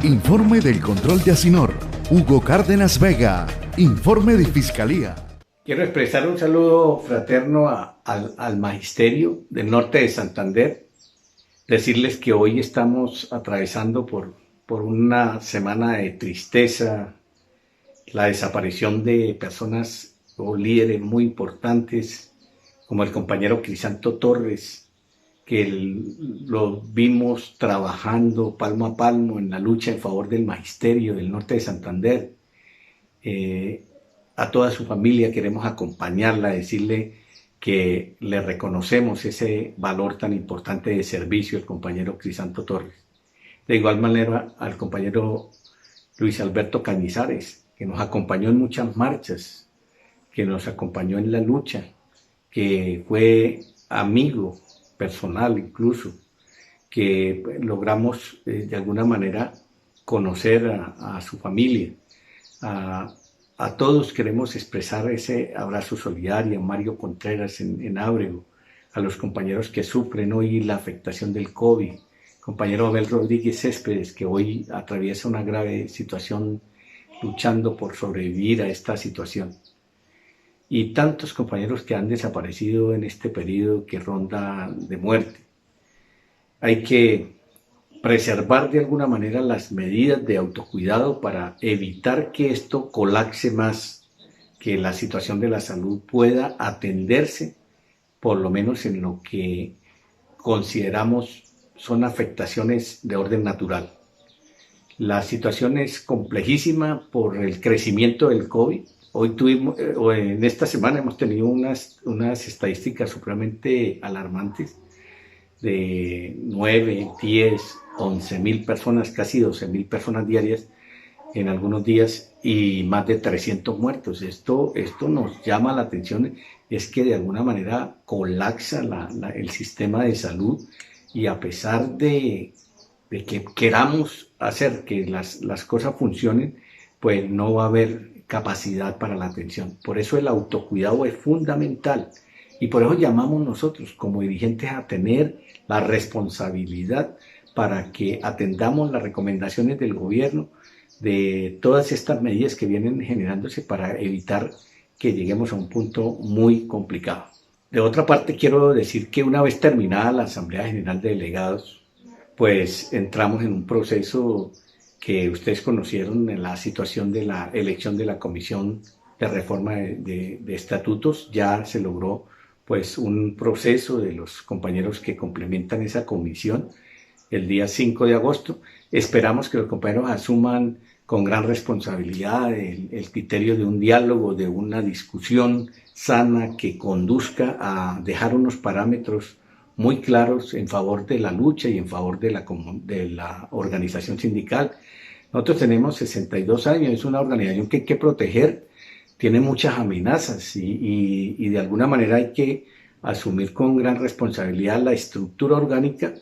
Informe del control de Asinor. Hugo Cárdenas Vega. Informe de Fiscalía. Quiero expresar un saludo fraterno al Magisterio del Norte de Santander. Decirles que hoy estamos atravesando por una semana de tristeza, la desaparición de personas o líderes muy importantes, como el compañero Crisanto Torres, que lo vimos trabajando palmo a palmo en la lucha en favor del Magisterio del Norte de Santander. A toda su familia queremos acompañarla, decirle que le reconocemos ese valor tan importante de servicio al compañero Crisanto Torres. De igual manera al compañero Luis Alberto Cañizares, que nos acompañó en muchas marchas, que nos acompañó en la lucha, que fue amigo personal incluso, que logramos de alguna manera conocer a su familia. A todos queremos expresar ese abrazo solidario, a Mario Contreras en Ábrego, a los compañeros que sufren hoy la afectación del COVID, compañero Abel Rodríguez Céspedes, que hoy atraviesa una grave situación luchando por sobrevivir a esta situación. Y tantos compañeros que han desaparecido en este periodo que ronda de muerte. Hay que preservar de alguna manera las medidas de autocuidado para evitar que esto colapse más, que la situación de la salud pueda atenderse, por lo menos en lo que consideramos son afectaciones de orden natural. La situación es complejísima por el crecimiento del COVID. Hoy en esta semana hemos tenido unas estadísticas supremamente alarmantes de 9, 10, 11.000 personas, casi 12.000 personas diarias en algunos días y más de 300 muertos. Esto nos llama la atención, es que de alguna manera colapsa el sistema de salud y a pesar de que queramos hacer que las cosas funcionen, pues no va a haber capacidad para la atención. Por eso el autocuidado es fundamental y por eso llamamos nosotros como dirigentes a tener la responsabilidad para que atendamos las recomendaciones del gobierno de todas estas medidas que vienen generándose para evitar que lleguemos a un punto muy complicado. De otra parte, quiero decir que una vez terminada la Asamblea General de Delegados, pues entramos en un proceso que ustedes conocieron en la situación de la elección de la Comisión de Reforma de Estatutos. Ya se logró pues un proceso de los compañeros que complementan esa comisión el día 5 de agosto. Esperamos que los compañeros asuman con gran responsabilidad el criterio de un diálogo, de una discusión sana que conduzca a dejar unos parámetros muy claros en favor de la lucha y en favor de la organización sindical. Nosotros tenemos 62 años, es una organización que hay que proteger, tiene muchas amenazas y de alguna manera hay que asumir con gran responsabilidad la estructura orgánica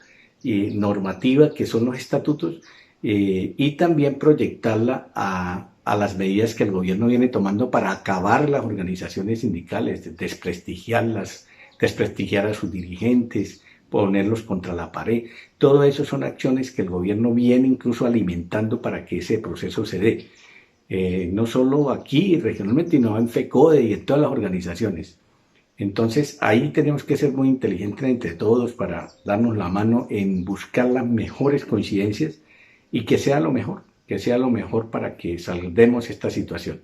y normativa que son los estatutos y también proyectarla a las medidas que el gobierno viene tomando para acabar las organizaciones sindicales, desprestigiarlas, desprestigiar a sus dirigentes, ponerlos contra la pared. Todo eso son acciones que el gobierno viene incluso alimentando para que ese proceso se dé. No solo aquí regionalmente, sino en FECODE y en todas las organizaciones. Entonces ahí tenemos que ser muy inteligentes entre todos para darnos la mano en buscar las mejores coincidencias y que sea lo mejor para que saldemos esta situación.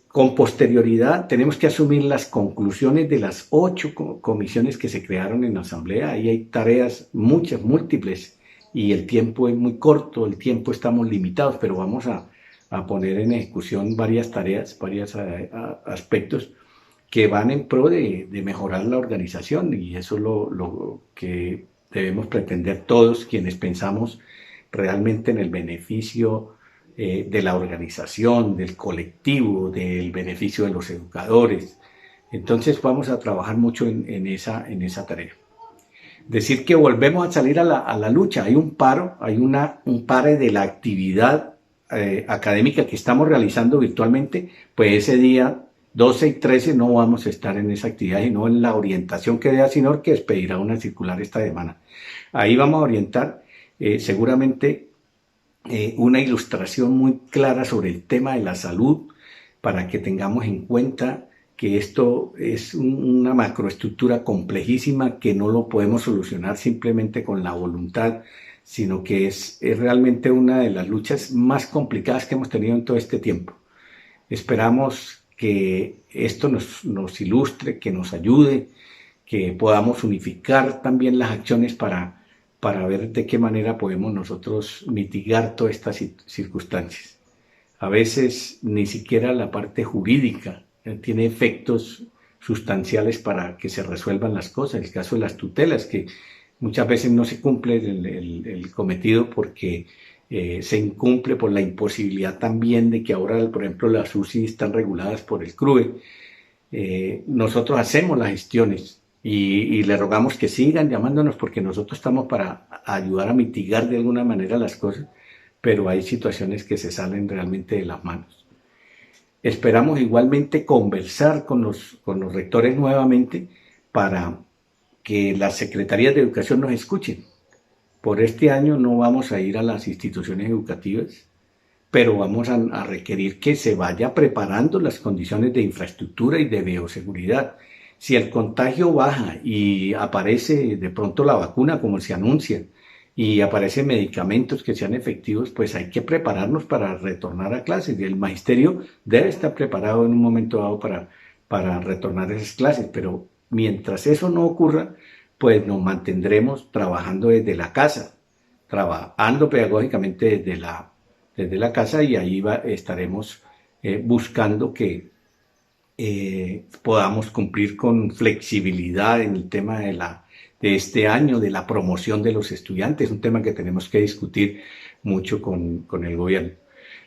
Con posterioridad tenemos que asumir las conclusiones de las 8 comisiones que se crearon en la Asamblea. Ahí hay tareas muchas, múltiples y el tiempo es muy corto, el tiempo estamos limitados, pero vamos a poner en ejecución varias tareas, varios aspectos que van en pro de mejorar la organización y eso es lo que debemos pretender todos quienes pensamos realmente en el beneficio de la organización, del colectivo, del beneficio de los educadores. Entonces vamos a trabajar mucho en esa tarea. Decir que volvemos a salir a la lucha, hay un paro, hay un pare de la actividad académica que estamos realizando virtualmente, pues ese día 12 y 13 no vamos a estar en esa actividad, sino en la orientación que dé Asinor, que expedirá una circular esta semana. Ahí vamos a orientar seguramente una ilustración muy clara sobre el tema de la salud para que tengamos en cuenta que esto es una macroestructura complejísima que no lo podemos solucionar simplemente con la voluntad, sino que es realmente una de las luchas más complicadas que hemos tenido en todo este tiempo. Esperamos que esto nos ilustre, que nos ayude, que podamos unificar también las acciones para ver de qué manera podemos nosotros mitigar todas estas circunstancias. A veces ni siquiera la parte jurídica tiene efectos sustanciales para que se resuelvan las cosas. El caso de las tutelas, que muchas veces no se cumple el cometido porque se incumple por la imposibilidad también de que ahora, por ejemplo, las UCI están reguladas por el CRUE. Nosotros hacemos las gestiones y le rogamos que sigan llamándonos porque nosotros estamos para ayudar a mitigar de alguna manera las cosas, pero hay situaciones que se salen realmente de las manos. Esperamos igualmente conversar con los rectores nuevamente para que las secretarías de educación nos escuchen. Por este año no vamos a ir a las instituciones educativas, pero vamos a requerir que se vaya preparando las condiciones de infraestructura y de bioseguridad. Si el contagio baja y aparece de pronto la vacuna como se anuncia y aparecen medicamentos que sean efectivos, pues hay que prepararnos para retornar a clases y el magisterio debe estar preparado en un momento dado para retornar a esas clases, pero mientras eso no ocurra, pues nos mantendremos trabajando desde la casa, trabajando pedagógicamente desde la casa y ahí estaremos buscando que podamos cumplir con flexibilidad en el tema de este año, de la promoción de los estudiantes, un tema que tenemos que discutir mucho con el gobierno.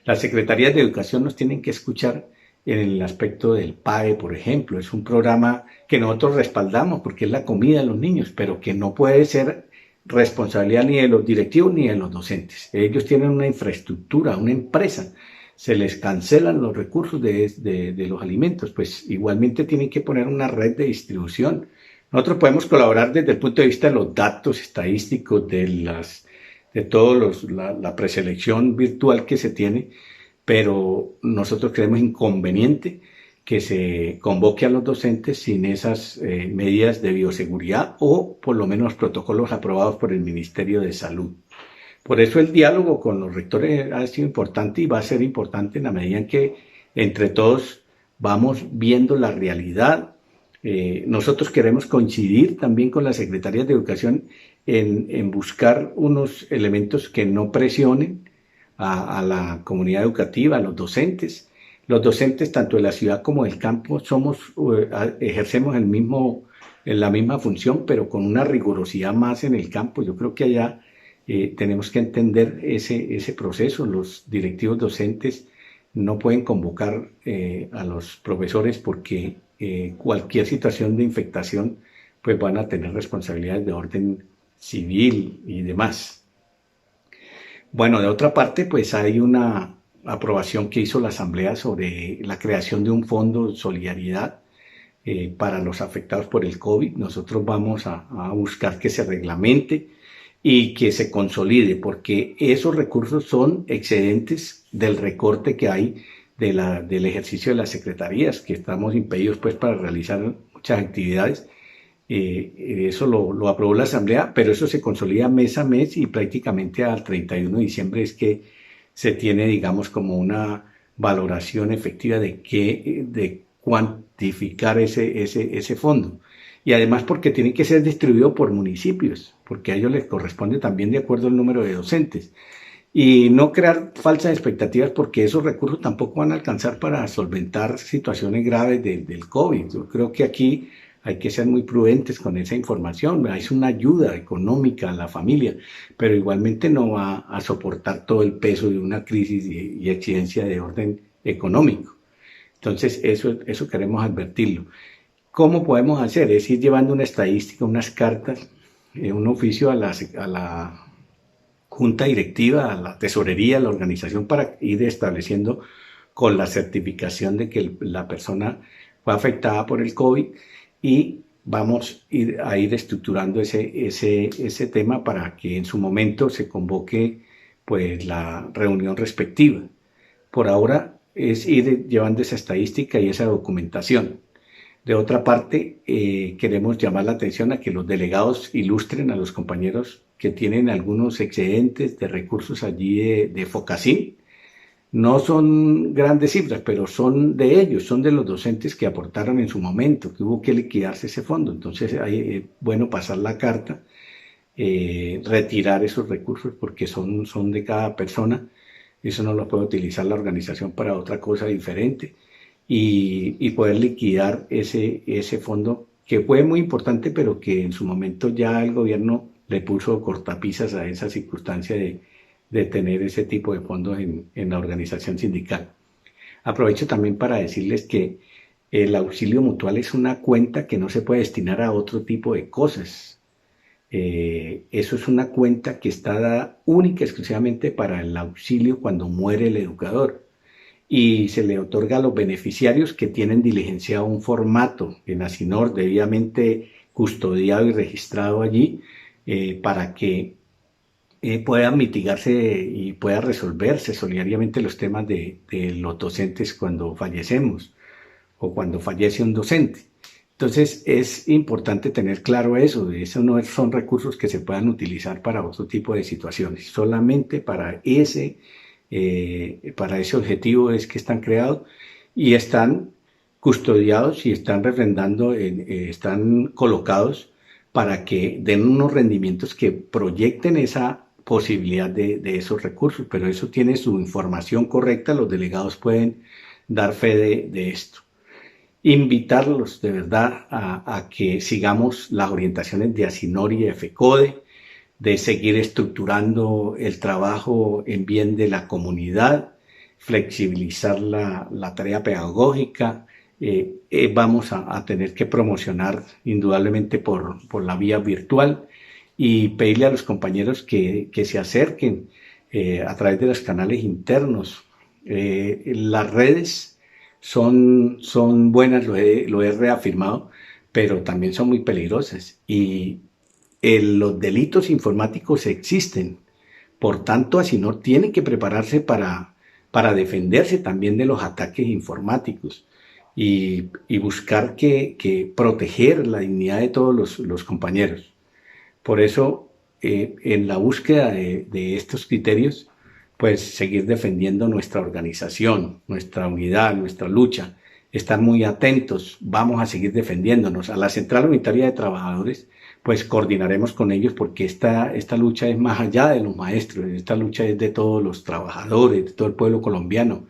Las secretarías de educación nos tienen que escuchar en el aspecto del PAE, por ejemplo. Es un programa que nosotros respaldamos porque es la comida de los niños, pero que no puede ser responsabilidad ni de los directivos ni de los docentes. Ellos tienen una infraestructura, una empresa. Se les cancelan los recursos de los alimentos, pues igualmente tienen que poner una red de distribución. Nosotros podemos colaborar desde el punto de vista de los datos estadísticos, de todos la preselección virtual que se tiene, pero nosotros creemos inconveniente que se convoque a los docentes sin esas medidas de bioseguridad o por lo menos protocolos aprobados por el Ministerio de Salud. Por eso el diálogo con los rectores ha sido importante y va a ser importante en la medida en que entre todos vamos viendo la realidad. Nosotros queremos coincidir también con las secretarías de educación en buscar unos elementos que no presionen a la comunidad educativa, a los docentes. Los docentes, tanto de la ciudad como del campo, ejercemos la misma función, pero con una rigurosidad más en el campo. Yo creo que allá tenemos que entender ese proceso. Los directivos docentes no pueden convocar a los profesores porque cualquier situación de infectación pues van a tener responsabilidades de orden civil y demás. Bueno, de otra parte, pues hay una aprobación que hizo la Asamblea sobre la creación de un fondo de solidaridad para los afectados por el COVID. Nosotros vamos a buscar que se reglamente y que se consolide, porque esos recursos son excedentes del recorte que hay del ejercicio de las secretarías, que estamos impedidos pues para realizar muchas actividades. Eso lo aprobó la Asamblea, pero eso se consolida mes a mes y prácticamente al 31 de diciembre es que se tiene, digamos, como una valoración efectiva de cuantificar ese fondo. Y además porque tiene que ser distribuido por municipios, porque a ellos les corresponde también de acuerdo al número de docentes. Y no crear falsas expectativas porque esos recursos tampoco van a alcanzar para solventar situaciones graves del COVID. Yo creo que aquí hay que ser muy prudentes con esa información. Es una ayuda económica a la familia, pero igualmente no va a soportar todo el peso de una crisis y exigencia de orden económico. Entonces, eso queremos advertirlo. ¿Cómo podemos hacer? Es ir llevando una estadística, unas cartas, un oficio a la junta directiva, a la tesorería, a la organización para ir estableciendo con la certificación de que la persona fue afectada por el COVID y vamos a ir estructurando ese tema para que en su momento se convoque pues la reunión respectiva. Por ahora es ir llevando esa estadística y esa documentación. De otra parte, queremos llamar la atención a que los delegados ilustren a los compañeros que tienen algunos excedentes de recursos allí de Focacin. No son grandes cifras, pero son de ellos, son de los docentes que aportaron en su momento, que hubo que liquidarse ese fondo. Entonces, es bueno pasar la carta, retirar esos recursos porque son de cada persona. Eso no lo puede utilizar la organización para otra cosa diferente y poder liquidar ese fondo que fue muy importante, pero que en su momento ya el gobierno le puso cortapisas a esa circunstancia de tener ese tipo de fondos en la organización sindical. Aprovecho también para decirles que el auxilio mutual es una cuenta que no se puede destinar a otro tipo de cosas. Eso es una cuenta que está dada única y exclusivamente para el auxilio cuando muere el educador y se le otorga a los beneficiarios que tienen diligenciado un formato en Asinor debidamente custodiado y registrado allí para que puedan mitigarse y pueda resolverse solidariamente los temas de los docentes cuando fallecemos o cuando fallece un docente. Entonces es importante tener claro eso no son recursos que se puedan utilizar para otro tipo de situaciones, solamente para ese objetivo es que están creados y están custodiados y están refrendando, están colocados para que den unos rendimientos que proyecten esa posibilidad de esos recursos, pero eso tiene su información correcta, los delegados pueden dar fe de esto. Invitarlos de verdad a que sigamos las orientaciones de Asinor y de FECODE, de seguir estructurando el trabajo en bien de la comunidad, flexibilizar la tarea pedagógica. Vamos a tener que promocionar indudablemente por la vía virtual y pedirle a los compañeros que se acerquen a través de los canales internos. Las redes son buenas, lo he reafirmado, pero también son muy peligrosas y los delitos informáticos existen. Por tanto, Asinor tiene que prepararse para defenderse también de los ataques informáticos y buscar que proteger la dignidad de todos los compañeros. Por eso, en la búsqueda de estos criterios, pues seguir defendiendo nuestra organización, nuestra unidad, nuestra lucha, estar muy atentos, vamos a seguir defendiéndonos. A la Central Unitaria de Trabajadores, pues coordinaremos con ellos porque esta lucha es más allá de los maestros, esta lucha es de todos los trabajadores, de todo el pueblo colombiano,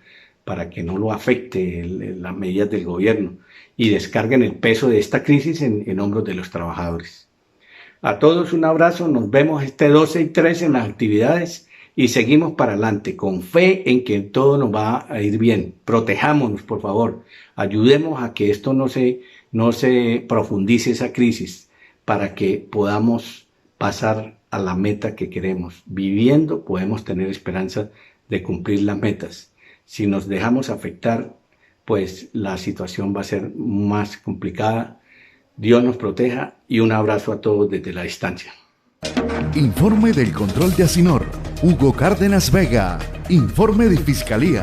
para que no lo afecte las medidas del gobierno y descarguen el peso de esta crisis en hombros de los trabajadores. A todos un abrazo, nos vemos este 12 y 13 en las actividades y seguimos para adelante con fe en que todo nos va a ir bien. Protejámonos, por favor, ayudemos a que esto no se profundice esa crisis para que podamos pasar a la meta que queremos. Viviendo podemos tener esperanza de cumplir las metas. Si nos dejamos afectar, pues la situación va a ser más complicada. Dios nos proteja y un abrazo a todos desde la distancia. Informe del control de Asinor. Hugo Cárdenas Vega. Informe de Fiscalía.